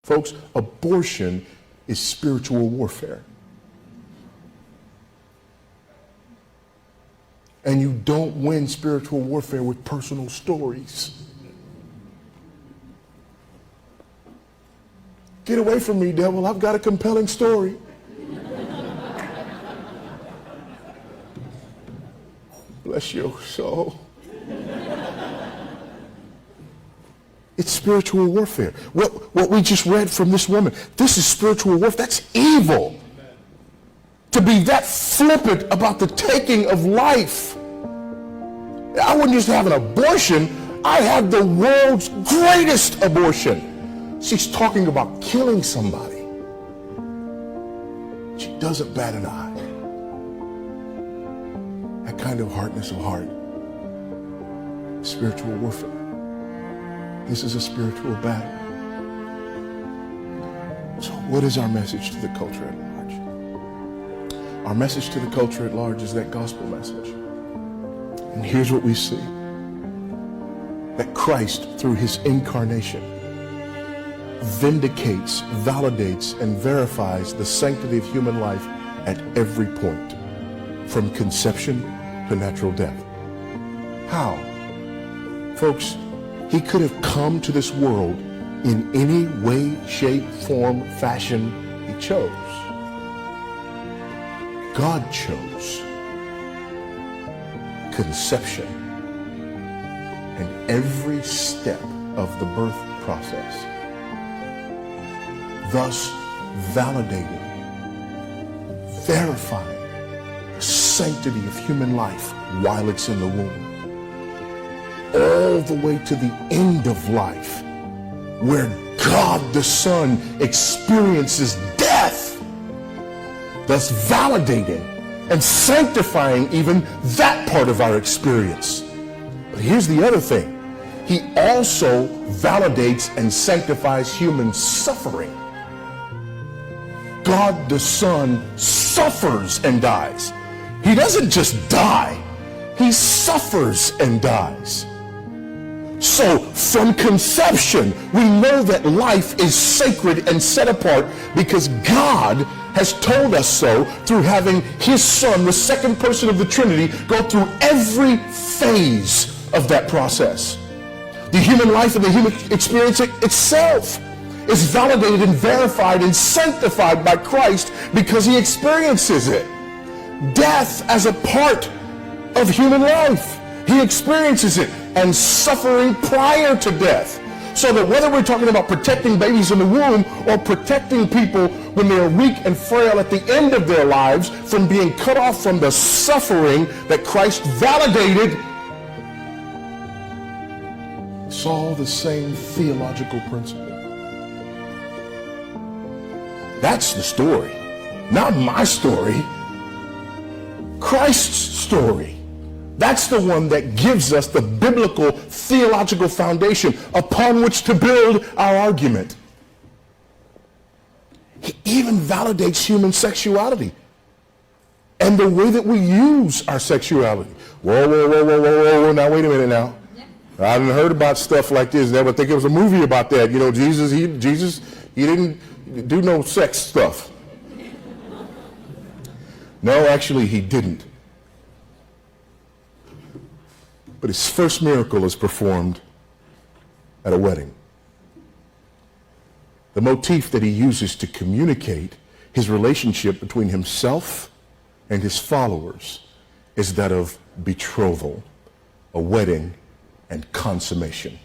Folks, abortion is spiritual warfare. And you don't win spiritual warfare with personal stories. Get away from me, devil. I've got a compelling story. Bless your soul. It's spiritual warfare. What we just read from this woman, this is spiritual warfare. That's evil. To be that flippant about the taking of life. I wouldn't just have an abortion. I had the world's greatest abortion. She's talking about killing somebody. She doesn't bat an eye. That kind of hardness of heart. Spiritual warfare. This is a spiritual battle. So what is our message to the culture at large? Our message to the culture at large is that gospel message. And here's what we see. That Christ, through his incarnation, vindicates, validates, and verifies the sanctity of human life at every point, from conception to natural death. How? Folks, he could have come to this world in any way, shape, form, fashion he chose. God chose conception and every step of the birth process, thus validating, verifying the sanctity of human life while it's in the womb, all the way to the end of life, where God the Son experiences death, thus validating and sanctifying even that part of our experience. But here's the other thing. He also validates and sanctifies human suffering. God the Son suffers and dies. He doesn't just die. He suffers and dies. So from conception, we know that life is sacred and set apart because God has told us so through having his Son, the second person of the Trinity, go through every phase of that process. The human life and the human experience itself is validated and verified and sanctified by Christ because he experiences it. Death as a part of human life. He experiences it, and suffering prior to death. So that whether we're talking about protecting babies in the womb or protecting people when they are weak and frail at the end of their lives from being cut off from the suffering that Christ validated, it's all the same theological principle. That's the story. Not my story. Christ's story. That's the one that gives us the biblical theological foundation upon which to build our argument. He even validates human sexuality and the way that we use our sexuality. Whoa, now wait a minute now. I hadn't heard about stuff like this. Never think it was a movie about that. You know, Jesus, he didn't do no sex stuff. No, actually, he didn't. But his first miracle is performed at a wedding. The motif that he uses to communicate his relationship between himself and his followers is that of betrothal, a wedding, and consummation.